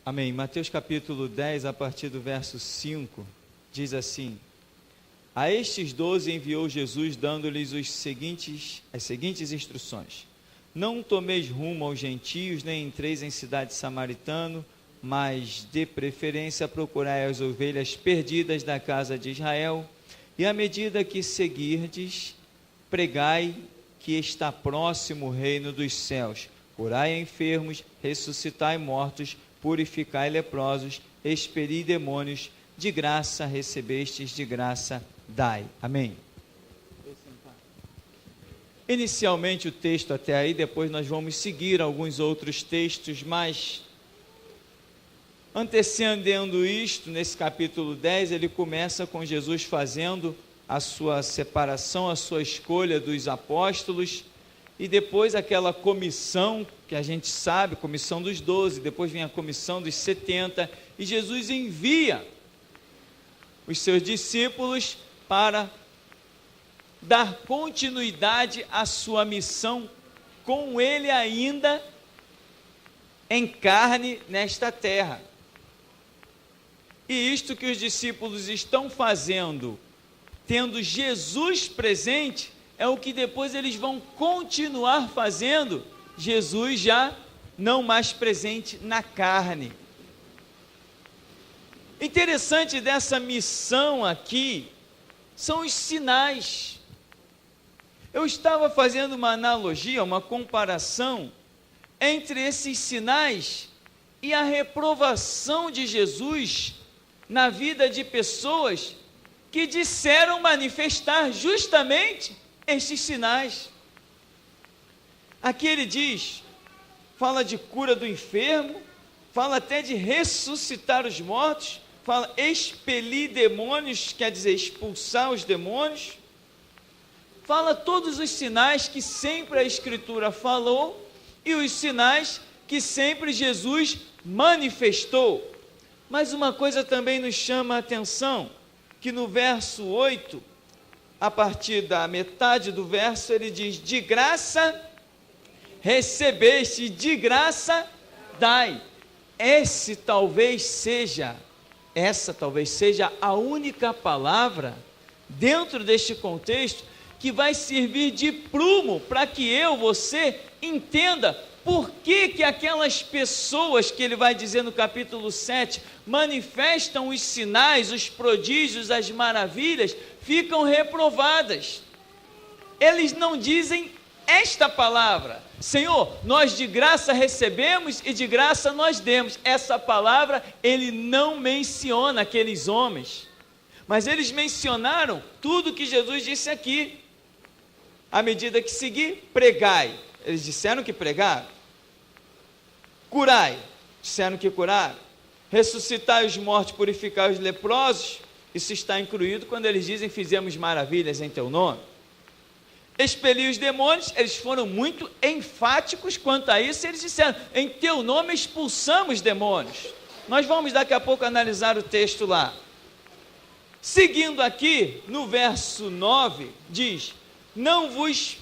Amém. Mateus capítulo 10, a partir do verso 5, diz assim: A estes 12 enviou Jesus, dando-lhes as seguintes instruções: Não tomeis rumo aos gentios, nem entreis em cidade samaritana, mas de preferência procurai as ovelhas perdidas da casa de Israel, e à medida que seguirdes, pregai que está próximo o reino dos céus. Curai enfermos, ressuscitai mortos, purificai leprosos, expeli demônios, de graça recebestes, de graça dai. Amém. Inicialmente o texto até aí, depois nós vamos seguir alguns outros textos, mas antecedendo isto, nesse capítulo 10, ele começa com Jesus fazendo a sua separação, a sua escolha dos apóstolos, e depois aquela comissão que a gente sabe, comissão dos 12, depois vem a comissão dos 70, e Jesus envia os seus discípulos para dar continuidade à sua missão, com ele ainda em carne nesta terra. E isto que os discípulos estão fazendo, tendo Jesus presente, é o que depois eles vão continuar fazendo, Jesus já não mais presente na carne. Interessante dessa missão aqui, são os sinais. Eu estava fazendo uma analogia, uma comparação, entre esses sinais e a reprovação de Jesus na vida de pessoas que disseram manifestar justamente estes sinais. Aqui ele diz, fala de cura do enfermo, fala até de ressuscitar os mortos, fala expelir demônios, quer dizer expulsar os demônios, fala todos os sinais que sempre a Escritura falou e os sinais que sempre Jesus manifestou. Mas uma coisa também nos chama a atenção, que no verso 8, a partir da metade do verso, ele diz: de graça recebeste, de graça dai. Essa talvez seja a única palavra dentro deste contexto que vai servir de prumo para que você entenda por que aquelas pessoas que ele vai dizer no capítulo 7 manifestam os sinais, os prodígios, as maravilhas, ficam reprovadas. Eles não dizem esta palavra: Senhor, nós de graça recebemos e de graça nós demos. Essa palavra ele não menciona aqueles homens, mas eles mencionaram tudo que Jesus disse aqui. À medida que seguir, pregai. Eles disseram que pregaram. Curai, disseram que curaram. Ressuscitai os mortos, purificai os leprosos. Isso está incluído quando eles dizem: fizemos maravilhas em teu nome. Expelir os demônios, eles foram muito enfáticos quanto a isso. Eles disseram: em teu nome expulsamos demônios. Nós vamos daqui a pouco analisar o texto lá. Seguindo aqui, no verso 9, diz: não vos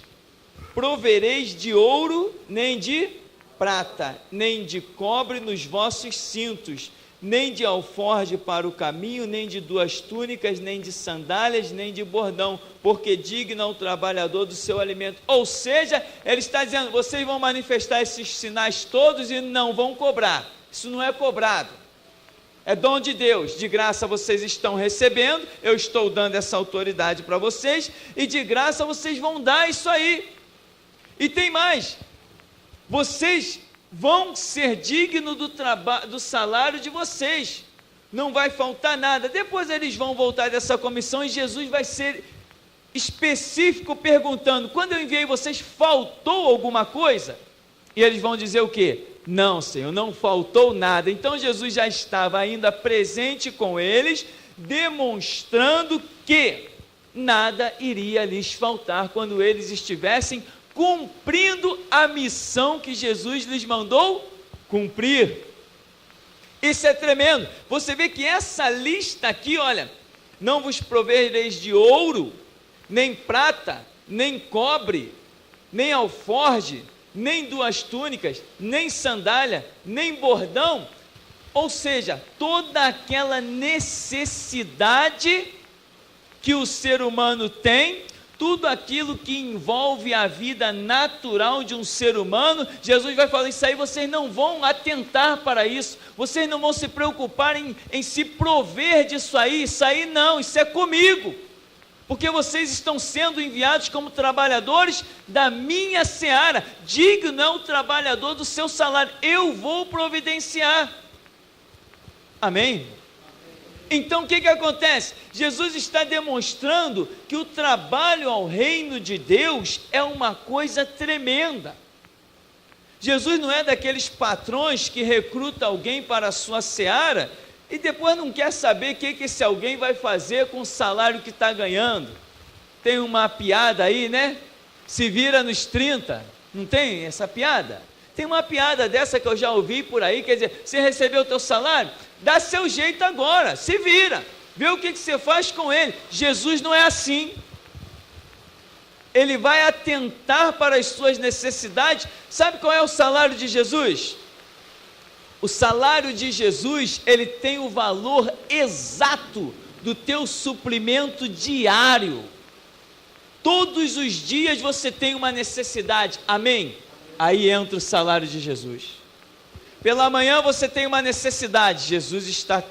provereis de ouro, nem de prata, nem de cobre nos vossos cintos, nem de alforje para o caminho, nem de 2 túnicas, nem de sandálias, nem de bordão, porque digno é o trabalhador do seu alimento. Ou seja, ele está dizendo: vocês vão manifestar esses sinais todos e não vão cobrar. Isso não é cobrado, é dom de Deus. De graça vocês estão recebendo, eu estou dando essa autoridade para vocês, e de graça vocês vão dar isso aí. E tem mais: vocês vão ser dignos do salário de vocês, não vai faltar nada. Depois eles vão voltar dessa comissão e Jesus vai ser específico perguntando: quando eu enviei vocês, faltou alguma coisa? E eles vão dizer o quê? Não, Senhor, não faltou nada. Então Jesus já estava ainda presente com eles, demonstrando que nada iria lhes faltar quando eles estivessem cumprindo a missão que Jesus lhes mandou cumprir. Isso é tremendo. Você vê que essa lista aqui, olha: não vos provereis de ouro, nem prata, nem cobre, nem alforje, nem 2 túnicas, nem sandália, nem bordão. Ou seja, toda aquela necessidade que o ser humano tem, tudo aquilo que envolve a vida natural de um ser humano, Jesus vai falar, isso aí vocês não vão atentar para isso, vocês não vão se preocupar em se prover disso aí, isso aí não, isso é comigo, porque vocês estão sendo enviados como trabalhadores da minha seara, digno é o trabalhador do seu salário, eu vou providenciar, amém? Então o que acontece? Jesus está demonstrando que o trabalho ao reino de Deus é uma coisa tremenda. Jesus não é daqueles patrões que recruta alguém para a sua seara e depois não quer saber o que esse alguém vai fazer com o salário que está ganhando. Tem uma piada aí, né? Se vira nos 30, não tem essa piada? Tem uma piada dessa que eu já ouvi por aí, quer dizer, você recebeu o teu salário? Dá seu jeito agora, se vira, vê o que você faz com ele. Jesus não é assim, ele vai atentar para as suas necessidades. Sabe qual é o salário de Jesus? O salário de Jesus, ele tem o valor exato do teu suprimento diário. Todos os dias você tem uma necessidade, amém? Aí entra o salário de Jesus. Pela manhã você tem uma necessidade, Jesus está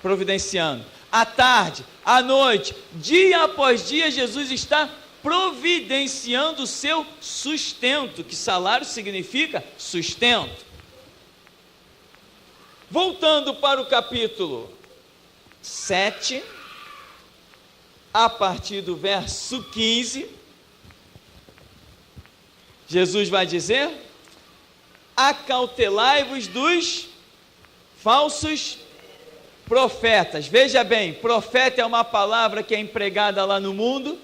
providenciando. À tarde, à noite, dia após dia, Jesus está providenciando o seu sustento, que salário significa sustento. Voltando para o capítulo 7, a partir do verso 15, Jesus vai dizer: acautelai-vos dos falsos profetas. Veja bem, profeta é uma palavra que é empregada lá no mundo?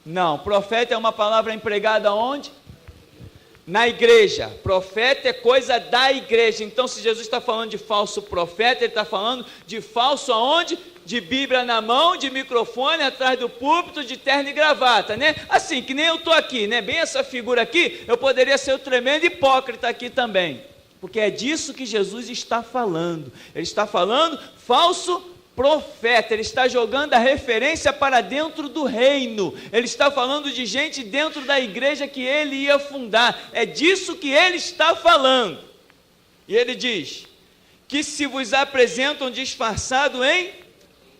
Não, profeta é uma palavra empregada onde? Na igreja. Profeta é coisa da igreja. Então, se Jesus está falando de falso profeta, ele está falando de falso aonde? De Bíblia na mão, de microfone atrás do púlpito, de terno e gravata, né? Assim, que nem eu estou aqui, né? Bem essa figura aqui, eu poderia ser o tremendo hipócrita aqui também, porque é disso que Jesus está falando. Ele está falando falso profeta, ele está jogando a referência para dentro do reino, ele está falando de gente dentro da igreja que ele ia fundar, é disso que ele está falando. E ele diz, que se vos apresentam disfarçado em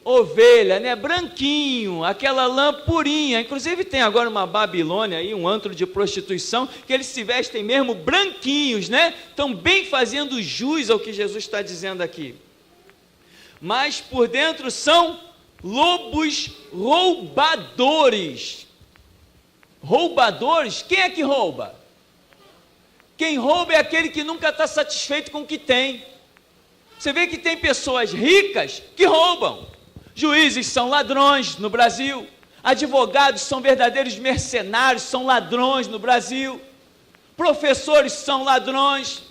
ovelha, né, branquinho, aquela lã purinha, inclusive tem agora uma Babilônia aí, um antro de prostituição, que eles se vestem mesmo branquinhos, né, estão bem fazendo jus ao que Jesus está dizendo aqui, mas por dentro são lobos roubadores. Roubadores, quem é que rouba? Quem rouba é aquele que nunca está satisfeito com o que tem. Você vê que tem pessoas ricas que roubam. Juízes são ladrões no Brasil, advogados são verdadeiros mercenários, são ladrões no Brasil, professores são ladrões,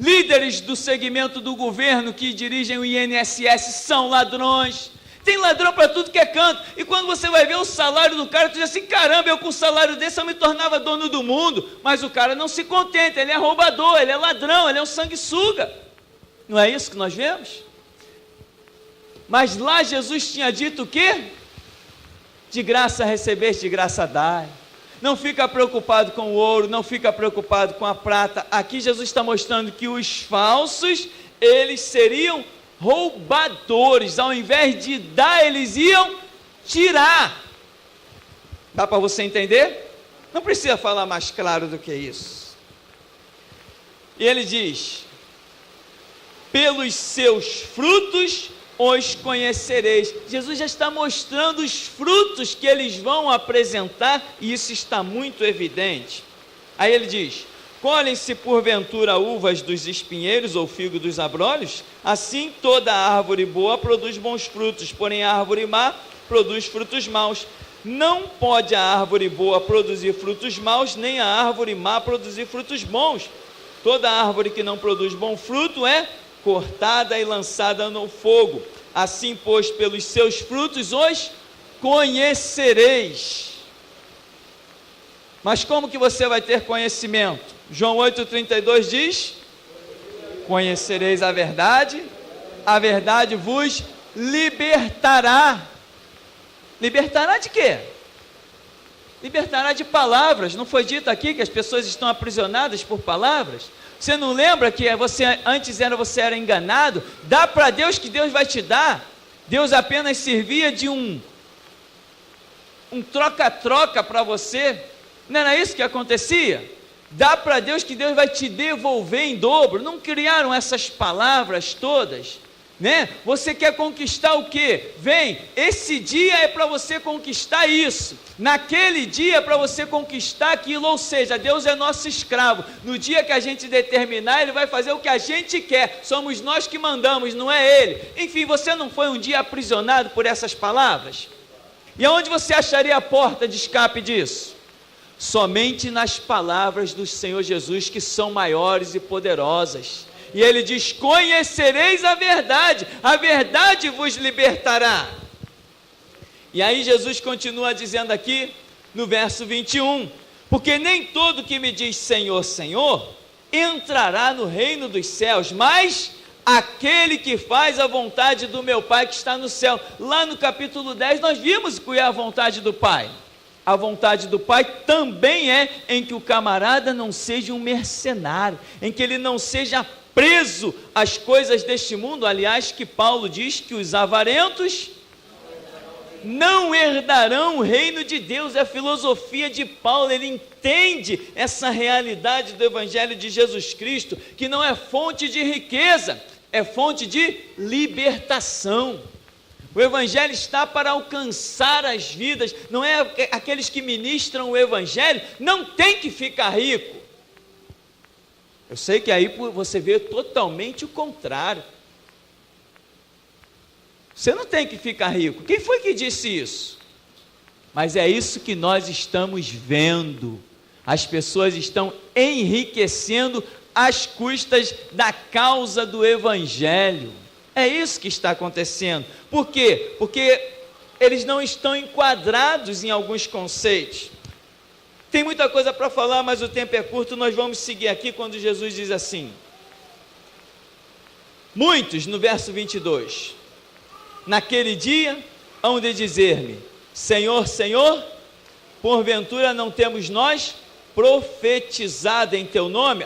líderes do segmento do governo que dirigem o INSS são ladrões, tem ladrão para tudo que é canto, e quando você vai ver o salário do cara, tu diz assim, caramba, eu com um salário desse eu me tornava dono do mundo, mas o cara não se contenta, ele é roubador, ele é ladrão, ele é um sanguessuga, não é isso que nós vemos? Mas lá Jesus tinha dito o quê? De graça recebeste, de graça dai. Não fica preocupado com o ouro, não fica preocupado com a prata. Aqui Jesus está mostrando que os falsos, eles seriam roubadores. Ao invés de dar, eles iam tirar. Dá para você entender? Não precisa falar mais claro do que isso. E ele diz, pelos seus frutos os conhecereis. Jesus já está mostrando os frutos que eles vão apresentar, e isso está muito evidente. Aí ele diz, colhem-se porventura uvas dos espinheiros ou figo dos abrolhos? Assim toda árvore boa produz bons frutos, porém a árvore má produz frutos maus. Não pode a árvore boa produzir frutos maus, nem a árvore má produzir frutos bons. Toda árvore que não produz bom fruto é cortada e lançada no fogo. Assim, pois, pelos seus frutos os conhecereis. Mas como que você vai ter conhecimento? João 8,32 diz, Conhecereis a verdade vos libertará. Libertará de quê? Libertará de palavras. Não foi dito aqui que as pessoas estão aprisionadas por palavras? Você não lembra que você era enganado? Dá para Deus que Deus vai te dar. Deus apenas servia de um troca-troca para você. Não era isso que acontecia? Dá para Deus que Deus vai te devolver em dobro. Não criaram essas palavras todas, né? Você quer conquistar o quê? Vem, esse dia é para você conquistar isso, naquele dia é para você conquistar aquilo, ou seja, Deus é nosso escravo. No dia que a gente determinar, Ele vai fazer o que a gente quer. Somos nós que mandamos, não é Ele. Enfim, você não foi um dia aprisionado por essas palavras? E aonde você acharia a porta de escape disso? Somente nas palavras do Senhor Jesus, que são maiores e poderosas. E Ele diz: conhecereis a verdade vos libertará. E aí Jesus continua dizendo aqui, no verso 21, porque nem todo que me diz Senhor, Senhor, entrará no reino dos céus, mas aquele que faz a vontade do meu Pai que está no céu. Lá no capítulo 10 nós vimos qual é a vontade do Pai. A vontade do Pai também é em que o camarada não seja um mercenário, em que ele não seja preso às coisas deste mundo. Aliás, que Paulo diz que os avarentos não herdarão o reino de Deus. É a filosofia de Paulo. Ele entende essa realidade do Evangelho de Jesus Cristo, que não é fonte de riqueza, é fonte de libertação. O Evangelho está para alcançar as vidas. Não é aqueles que ministram o Evangelho não tem que ficar rico. Eu sei que aí você vê totalmente o contrário. Você não tem que ficar rico. Quem foi que disse isso? Mas é isso que nós estamos vendo. As pessoas estão enriquecendo às custas da causa do Evangelho. É isso que está acontecendo. Por quê? Porque eles não estão enquadrados em alguns conceitos. Tem muita coisa para falar, mas o tempo é curto. Nós vamos seguir aqui quando Jesus diz assim: muitos, no verso 22, naquele dia hão de dizer-me, Senhor, Senhor, porventura não temos nós profetizado em teu nome?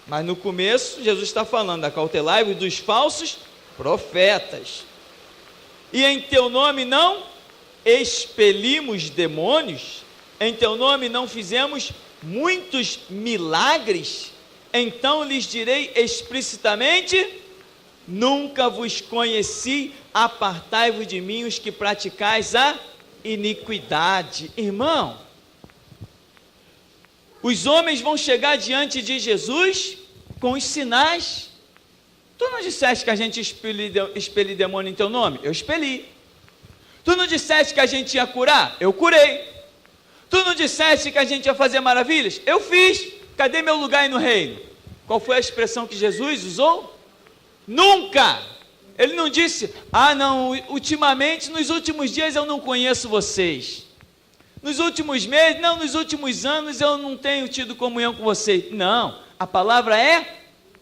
Mas no começo Jesus está falando: acautelai-vos dos falsos profetas, e em teu nome não expelimos demônios, em teu nome não fizemos muitos milagres? Então lhes direi explicitamente: nunca vos conheci, apartai-vos de mim os que praticais a iniquidade. Irmão, os homens vão chegar diante de Jesus com os sinais. Tu não disseste que a gente expeli demônio em teu nome? Eu expeli. Tu não disseste que a gente ia curar? Eu curei. Tu não disseste que a gente ia fazer maravilhas? Eu fiz. Cadê meu lugar aí no reino? Qual foi a expressão que Jesus usou? Nunca. Ele não disse: não, ultimamente, nos últimos dias eu não conheço vocês. Nos últimos meses, não, nos últimos anos eu não tenho tido comunhão com vocês. Não, a palavra é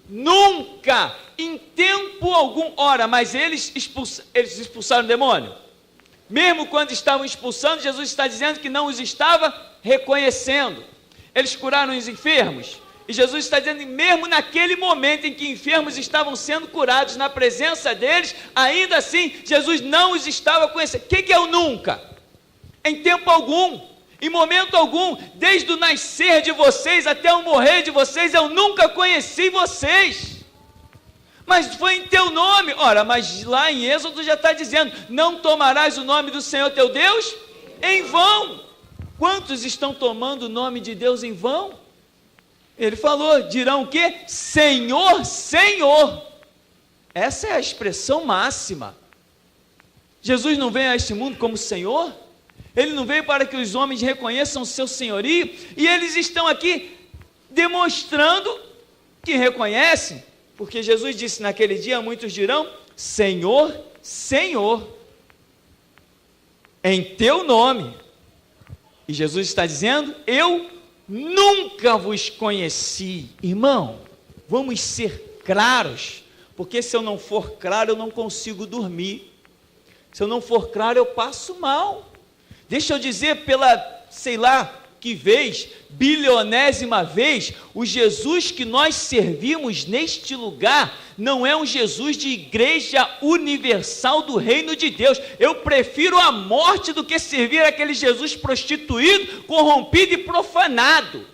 nunca, em tempo algum. Ora, mas eles expulsaram o demônio? Mesmo quando estavam expulsando, Jesus está dizendo que não os estava reconhecendo. Eles curaram os enfermos, e Jesus está dizendo que mesmo naquele momento em que enfermos estavam sendo curados na presença deles, ainda assim Jesus não os estava conhecendo. O que é o nunca? Em tempo algum, em momento algum, desde o nascer de vocês até o morrer de vocês, eu nunca conheci vocês. Mas foi em teu nome. Ora, mas lá em Êxodo já está dizendo: não tomarás o nome do Senhor teu Deus em vão. Quantos estão tomando o nome de Deus em vão? Ele falou: dirão o quê? Senhor, Senhor. Essa é a expressão máxima. Jesus não veio a este mundo como Senhor? Ele não veio para que os homens reconheçam o seu senhorio? E eles estão aqui demonstrando que reconhecem, porque Jesus disse: naquele dia muitos dirão: Senhor, Senhor, em teu nome. E Jesus está dizendo: eu nunca vos conheci. Irmão, vamos ser claros, porque se eu não for claro, eu não consigo dormir. Se eu não for claro, eu passo mal. Deixa eu dizer pela, sei lá, que vez, bilionésima vez, o Jesus que nós servimos neste lugar não é um Jesus de igreja universal do reino de Deus. Eu prefiro a morte do que servir aquele Jesus prostituído, corrompido e profanado.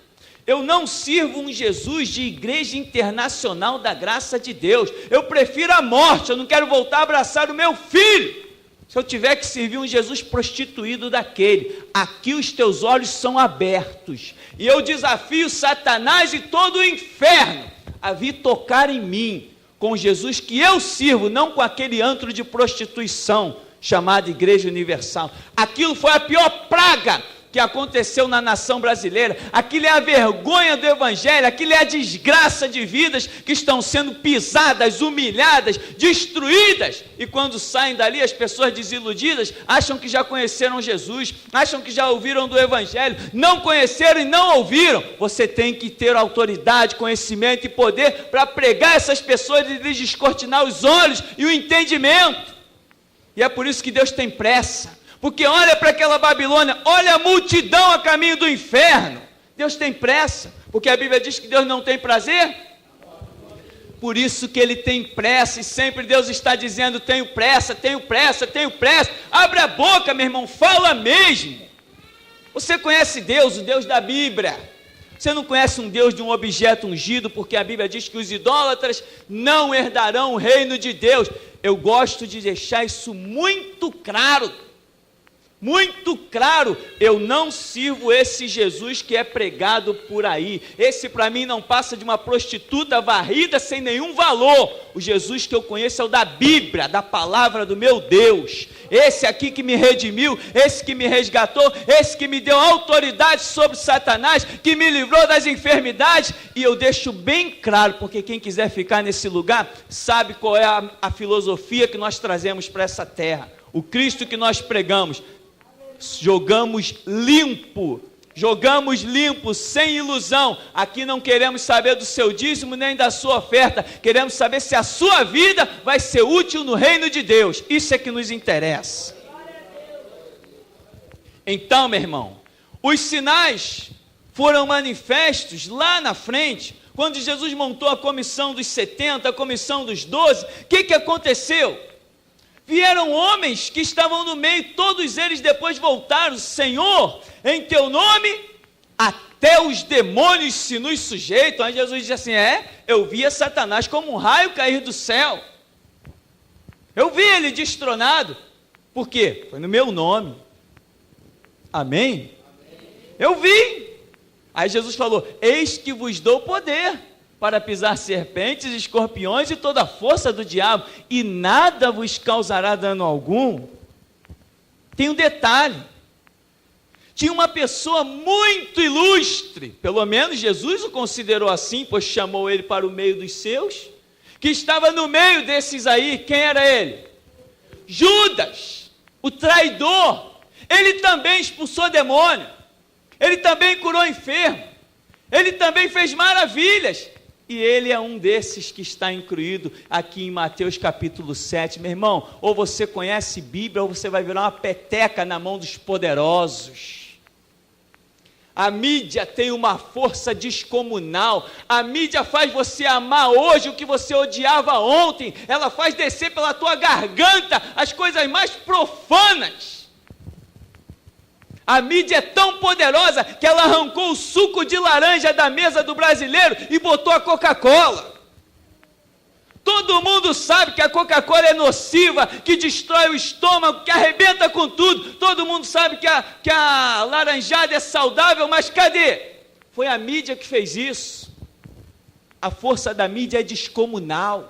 Eu não sirvo um Jesus de igreja internacional da graça de Deus. Eu prefiro a morte, eu não quero voltar a abraçar o meu filho. Se eu tiver que servir um Jesus prostituído daquele, aqui os teus olhos são abertos, e eu desafio Satanás e todo o inferno a vir tocar em mim, com o Jesus que eu sirvo, não com aquele antro de prostituição, chamado Igreja Universal. Aquilo foi a pior praga que aconteceu na nação brasileira. Aquilo é a vergonha do evangelho, aquilo é a desgraça de vidas que estão sendo pisadas, humilhadas, destruídas, e quando saem dali, as pessoas desiludidas acham que já conheceram Jesus, acham que já ouviram do evangelho, não conheceram e não ouviram. Você tem que ter autoridade, conhecimento e poder para pregar essas pessoas e lhes descortinar os olhos e o entendimento. E é por isso que Deus tem pressa, porque olha para aquela Babilônia, olha a multidão a caminho do inferno. Deus tem pressa, porque a Bíblia diz que Deus não tem prazer. Por isso que Ele tem pressa, e sempre Deus está dizendo: tenho pressa, tenho pressa, tenho pressa. Abre a boca, meu irmão, fala mesmo. Você conhece Deus, o Deus da Bíblia. Você não conhece um Deus de um objeto ungido, porque a Bíblia diz que os idólatras não herdarão o reino de Deus. Eu gosto de deixar isso muito claro. Muito claro, eu não sirvo esse Jesus que é pregado por aí. Esse para mim não passa de uma prostituta varrida sem nenhum valor. O Jesus que eu conheço é o da Bíblia, da palavra do meu Deus. Esse aqui que me redimiu, esse que me resgatou, esse que me deu autoridade sobre Satanás, que me livrou das enfermidades. E eu deixo bem claro, porque quem quiser ficar nesse lugar sabe qual é a filosofia que nós trazemos para essa terra. O Cristo que nós pregamos. Jogamos limpo, sem ilusão. Aqui não queremos saber do seu dízimo nem da sua oferta, queremos saber se a sua vida vai ser útil no reino de Deus. Isso é que nos interessa. Então, meu irmão, os sinais foram manifestos lá na frente, quando Jesus montou a comissão dos 70, a comissão dos 12. O que aconteceu? Vieram homens que estavam no meio, todos eles depois voltaram: Senhor, em teu nome até os demônios se nos sujeitam. Aí Jesus disse assim: eu via Satanás como um raio cair do céu, eu vi ele destronado. Por quê? Foi no meu nome. Amém? Eu vi. Aí Jesus falou: eis que vos dou poder para pisar serpentes, escorpiões e toda a força do diabo, e nada vos causará dano algum. Tem um detalhe: tinha uma pessoa muito ilustre, pelo menos Jesus o considerou assim, pois chamou ele para o meio dos seus, que estava no meio desses aí. Quem era ele? Judas, o traidor. Ele também expulsou demônio, ele também curou enfermo, ele também fez maravilhas. E ele é um desses que está incluído aqui em Mateus capítulo 7. Meu irmão, ou você conhece Bíblia, ou você vai virar uma peteca na mão dos poderosos. A mídia tem uma força descomunal. A mídia faz você amar hoje o que você odiava ontem. Ela faz descer pela tua garganta as coisas mais profanas. A mídia é tão poderosa que ela arrancou o suco de laranja da mesa do brasileiro e botou a Coca-Cola. Todo mundo sabe que a Coca-Cola é nociva, que destrói o estômago, que arrebenta com tudo. Todo mundo sabe que a laranjada é saudável, mas cadê? Foi a mídia que fez isso. A força da mídia é descomunal.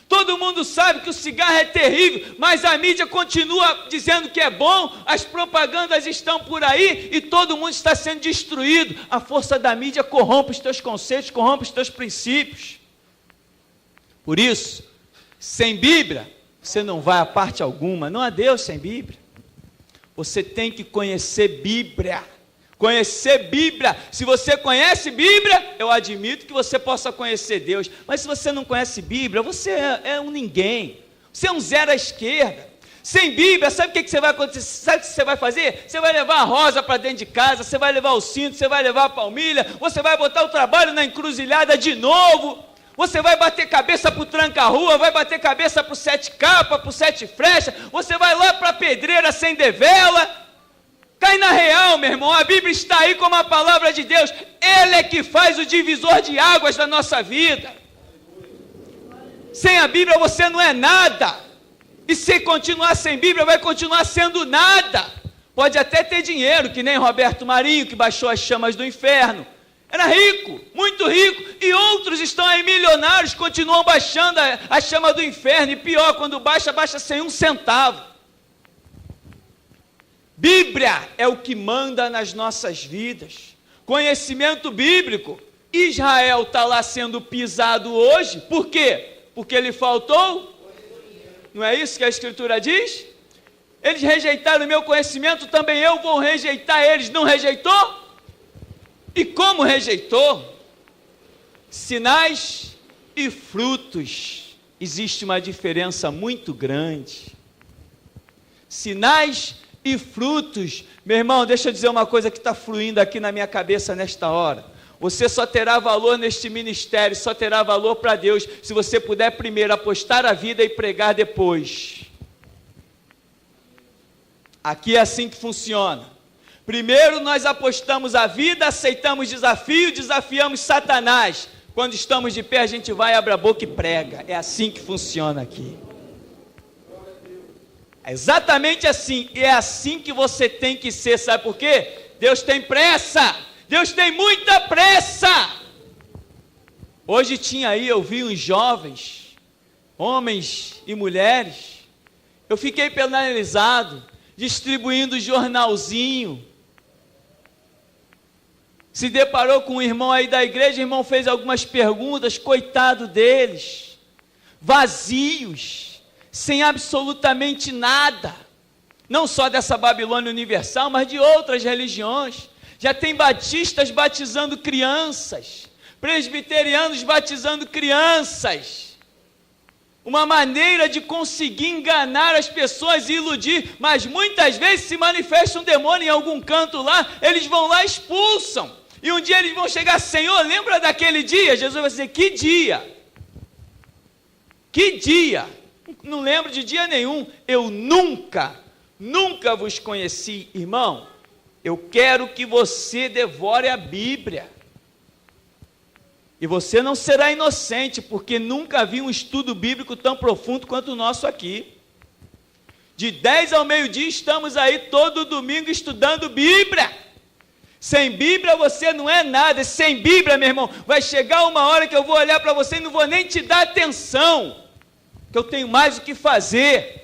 Todo mundo sabe que o cigarro é terrível, mas a mídia continua dizendo que é bom, as propagandas estão por aí e todo mundo está sendo destruído. A força da mídia corrompe os teus conceitos, corrompe os teus princípios. Por isso, sem Bíblia, você não vai a parte alguma. Não há Deus sem Bíblia. Você tem que conhecer Bíblia. Conhecer Bíblia. Se você conhece Bíblia, eu admito que você possa conhecer Deus. Mas se você não conhece Bíblia, você é um ninguém. Você é um zero à esquerda. Sem Bíblia, sabe o que você vai acontecer? Sabe o que você vai fazer? Você vai levar a rosa para dentro de casa, você vai levar o cinto, você vai levar a palmilha, você vai botar o trabalho na encruzilhada de novo, você vai bater cabeça para o tranca-rua, vai bater cabeça para o 7 capa, para o 7 flecha, você vai lá para a pedreira acender vela. Cai na real, meu irmão, a Bíblia está aí como a palavra de Deus, Ele é que faz o divisor de águas da nossa vida. Sem a Bíblia você não é nada, e se continuar sem Bíblia vai continuar sendo nada. Pode até ter dinheiro, que nem Roberto Marinho, que baixou as chamas do inferno, era rico, muito rico, e outros estão aí milionários, continuam baixando a chama do inferno, e pior, quando baixa sem um centavo. Bíblia é o que manda nas nossas vidas, conhecimento bíblico. Israel está lá sendo pisado hoje, por quê? Porque lhe faltou? Não é isso que a Escritura diz? Eles rejeitaram o meu conhecimento, também eu vou rejeitar eles. Não rejeitou? E como rejeitou? Sinais e frutos. Existe uma diferença muito grande. Sinais e frutos. Meu irmão, deixa eu dizer uma coisa que está fluindo aqui na minha cabeça nesta hora. Você só terá valor neste ministério, só terá valor para Deus, se você puder primeiro apostar a vida e pregar depois. Aqui é assim que funciona. Primeiro nós apostamos a vida, aceitamos desafio, desafiamos Satanás. Quando estamos de pé, a gente vai, abre a boca e prega. É assim que funciona aqui. É exatamente assim, e é assim que você tem que ser, sabe por quê? Deus tem pressa, Deus tem muita pressa. Hoje tinha aí, eu vi uns jovens, homens e mulheres, eu fiquei penalizado, distribuindo jornalzinho, se deparou com um irmão aí da igreja, o irmão fez algumas perguntas, coitado deles, vazios, sem absolutamente nada, não só dessa Babilônia Universal, mas de outras religiões. Já tem batistas batizando crianças, presbiterianos batizando crianças, uma maneira de conseguir enganar as pessoas e iludir, mas muitas vezes se manifesta um demônio em algum canto lá, eles vão lá e expulsam, e um dia eles vão chegar, Senhor, lembra daquele dia? Jesus vai dizer, que dia? Que dia? Não lembro de dia nenhum, eu nunca vos conheci, irmão. Eu quero que você devore a Bíblia, e você não será inocente, porque nunca vi um estudo bíblico tão profundo quanto o nosso aqui. De 10 ao meio-dia estamos aí todo domingo estudando Bíblia. Sem Bíblia você não é nada, sem Bíblia, meu irmão, vai chegar uma hora que eu vou olhar para você e não vou nem te dar atenção, que eu tenho mais o que fazer.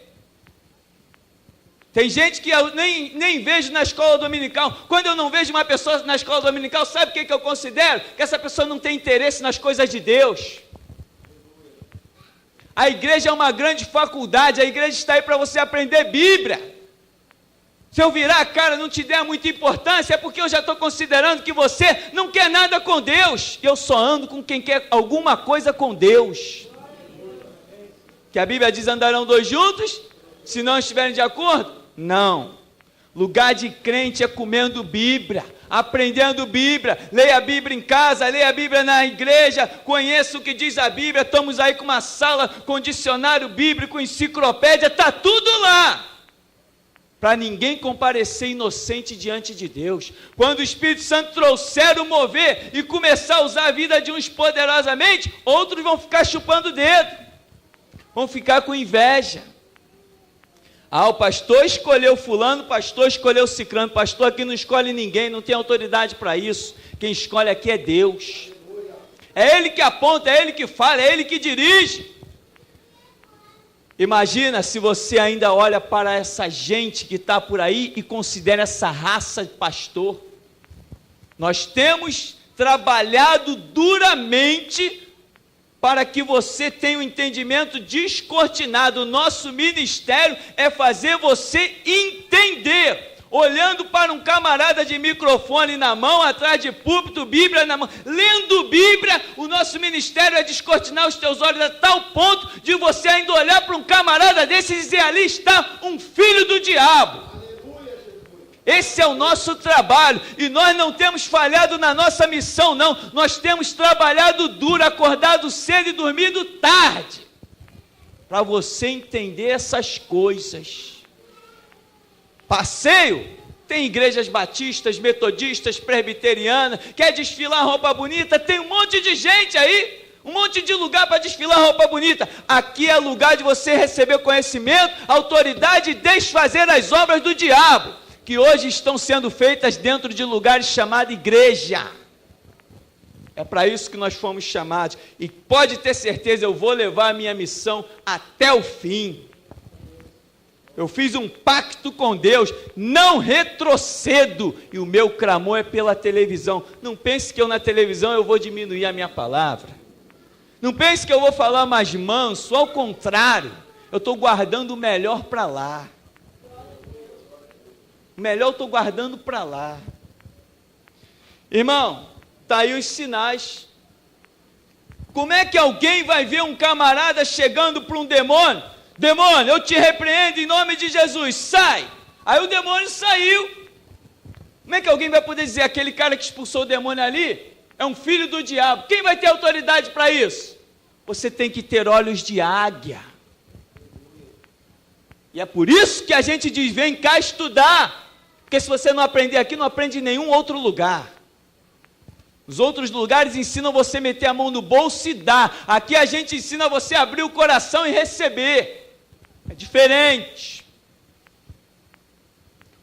Tem gente que eu nem vejo na escola dominical. Quando eu não vejo uma pessoa na escola dominical, sabe o que eu considero? Que essa pessoa não tem interesse nas coisas de Deus. A igreja é uma grande faculdade, a igreja está aí para você aprender Bíblia. Se eu virar a cara e não te der muita importância, é porque eu já estou considerando que você não quer nada com Deus. Eu só ando com quem quer alguma coisa com Deus. Que a Bíblia diz, andarão dois juntos, se não estiverem de acordo? Não. Lugar de crente é comendo Bíblia, aprendendo Bíblia, leia a Bíblia em casa, leia a Bíblia na igreja, conheça o que diz a Bíblia, estamos aí com uma sala com dicionário bíblico, enciclopédia, está tudo lá, para ninguém comparecer inocente diante de Deus. Quando o Espírito Santo trouxer o mover e começar a usar a vida de uns poderosamente, outros vão ficar chupando o dedo, vão ficar com inveja. Ah, o pastor escolheu fulano, o pastor escolheu ciclano, o pastor aqui não escolhe ninguém, não tem autoridade para isso. Quem escolhe aqui é Deus. É Ele que aponta, é Ele que fala, é Ele que dirige. Imagina se você ainda olha para essa gente que está por aí e considera essa raça de pastor. Nós temos trabalhado duramente para que você tenha um entendimento descortinado. O nosso ministério é fazer você entender olhando para um camarada de microfone na mão, atrás de púlpito, Bíblia na mão, lendo Bíblia, o nosso ministério é descortinar os teus olhos a tal ponto de você ainda olhar para um camarada desse e dizer, ali está um filho do diabo. Esse é o nosso trabalho, e nós não temos falhado na nossa missão, não. Nós temos trabalhado duro, acordado cedo e dormido tarde, para você entender essas coisas. Passeio, tem igrejas batistas, metodistas, presbiterianas, quer desfilar roupa bonita, tem um monte de gente aí, um monte de lugar para desfilar roupa bonita. Aqui é lugar de você receber conhecimento, autoridade e desfazer as obras do diabo, que hoje estão sendo feitas dentro de lugares chamados igreja. É para isso que nós fomos chamados, e pode ter certeza, eu vou levar a minha missão até o fim. Eu fiz um pacto com Deus, não retrocedo, e o meu clamor é pela televisão. Não pense que eu na televisão eu vou diminuir a minha palavra, não pense que eu vou falar mais manso, ao contrário, eu estou guardando o melhor para lá. O melhor eu estou guardando para lá. Irmão, está aí os sinais. Como é que alguém vai ver um camarada chegando para um demônio? Demônio, eu te repreendo em nome de Jesus, sai! Aí o demônio saiu. Como é que alguém vai poder dizer, aquele cara que expulsou o demônio ali é um filho do diabo? Quem vai ter autoridade para isso? Você tem que ter olhos de águia. E é por isso que a gente diz, vem cá estudar. Porque se você não aprender aqui, não aprende em nenhum outro lugar. Os outros lugares ensinam você a meter a mão no bolso e dar. Aqui a gente ensina você a abrir o coração e receber. É diferente.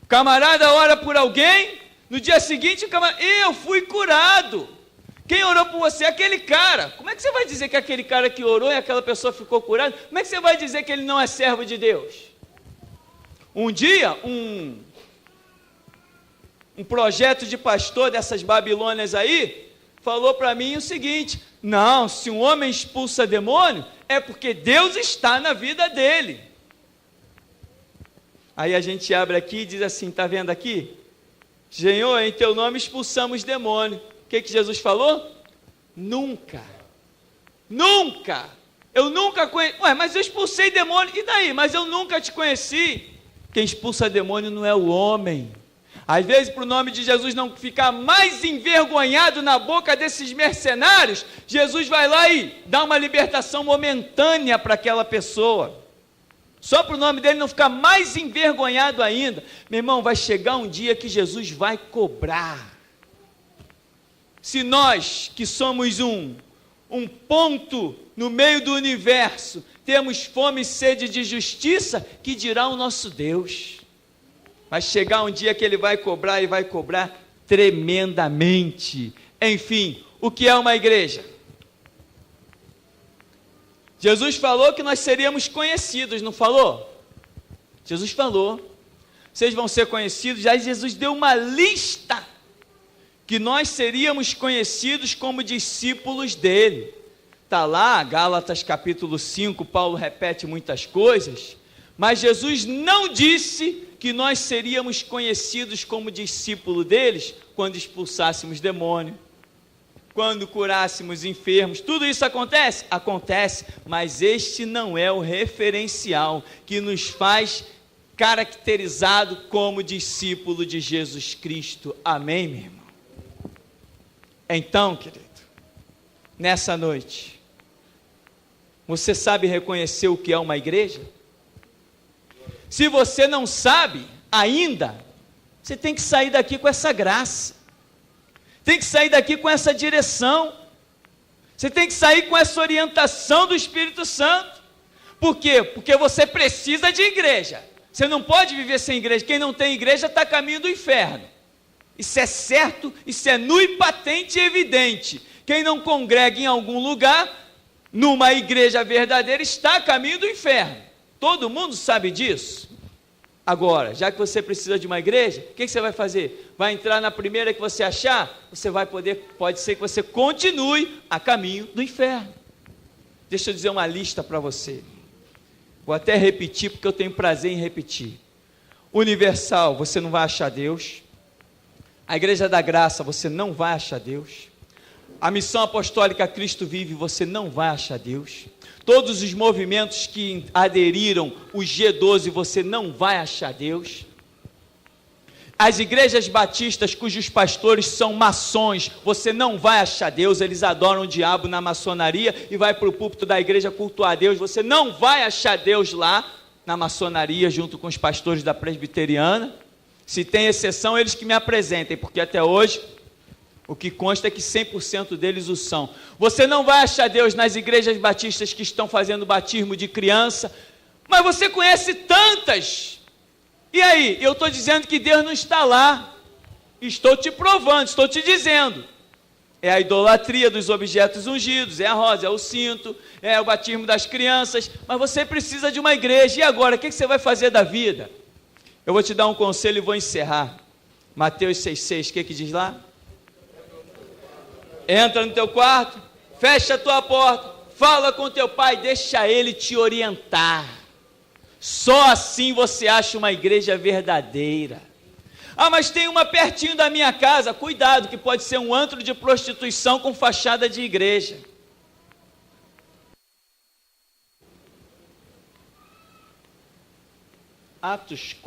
O camarada ora por alguém, no dia seguinte o camarada, eu fui curado. Quem orou por você? Aquele cara. Como é que você vai dizer que aquele cara que orou e aquela pessoa ficou curada? Como é que você vai dizer que ele não é servo de Deus? Um dia, um projeto de pastor dessas Babilônias aí, falou para mim o seguinte, não, se um homem expulsa demônio, é porque Deus está na vida dele. Aí a gente abre aqui e diz assim, está vendo aqui? Senhor, em teu nome expulsamos demônio. O que Jesus falou? Nunca, eu nunca conheci, mas eu expulsei demônio, e daí? Mas eu nunca te conheci. Quem expulsa demônio não é o homem. Às vezes, para o nome de Jesus não ficar mais envergonhado na boca desses mercenários, Jesus vai lá e dá uma libertação momentânea para aquela pessoa. Só para o nome dele não ficar mais envergonhado ainda. Meu irmão, vai chegar um dia que Jesus vai cobrar. Se nós, que somos um ponto no meio do universo, temos fome e sede de justiça, que dirá o nosso Deus? Vai chegar um dia que ele vai cobrar, e vai cobrar tremendamente. Enfim, o que é uma igreja? Jesus falou que nós seríamos conhecidos, não falou? Jesus falou, vocês vão ser conhecidos, já Jesus deu uma lista, que nós seríamos conhecidos como discípulos dele. Está lá, Gálatas capítulo 5, Paulo repete muitas coisas, mas Jesus não disse que nós seríamos conhecidos como discípulo deles quando expulsássemos demônio, quando curássemos enfermos. Tudo isso acontece? Acontece, mas este não é o referencial que nos faz caracterizado como discípulo de Jesus Cristo. Amém, meu irmão? Então, querido, nessa noite, você sabe reconhecer o que é uma igreja? Se você não sabe ainda, você tem que sair daqui com essa graça, tem que sair daqui com essa direção, você tem que sair com essa orientação do Espírito Santo. Por quê? Porque você precisa de igreja, você não pode viver sem igreja. Quem não tem igreja está a caminho do inferno, isso é certo, isso é nu e patente e evidente. Quem não congrega em algum lugar, numa igreja verdadeira, está a caminho do inferno. Todo mundo sabe disso. Agora, já que você precisa de uma igreja, o que você vai fazer? Vai entrar na primeira que você achar? Você vai poder, pode ser que você continue a caminho do inferno. Deixa eu dizer uma lista para você. Vou até repetir, porque eu tenho prazer em repetir. Universal, você não vai achar Deus. A Igreja da Graça, você não vai achar Deus. A Missão Apostólica Cristo Vive, você não vai achar Deus. Todos os movimentos que aderiram, o G12, você não vai achar Deus. As igrejas batistas, cujos pastores são maçons, você não vai achar Deus. Eles adoram o diabo na maçonaria e vai para o púlpito da igreja cultuar Deus. Você não vai achar Deus lá na maçonaria, junto com os pastores da presbiteriana. Se tem exceção, eles que me apresentem, porque até hoje o que consta é que 100% deles o são. Você não vai achar Deus nas igrejas batistas que estão fazendo batismo de criança, mas você conhece tantas. E aí, eu estou dizendo que Deus não está lá. Estou te provando, estou te dizendo. É a idolatria dos objetos ungidos, é a rosa, é o cinto, é o batismo das crianças, mas você precisa de uma igreja. E agora, o que você vai fazer da vida? Eu vou te dar um conselho e vou encerrar. Mateus 6,6, o que diz lá? Entra no teu quarto, fecha a tua porta, fala com teu pai, deixa ele te orientar. Só assim você acha uma igreja verdadeira. Ah, mas tem uma pertinho da minha casa. Cuidado, que pode ser um antro de prostituição com fachada de igreja. Atos 4.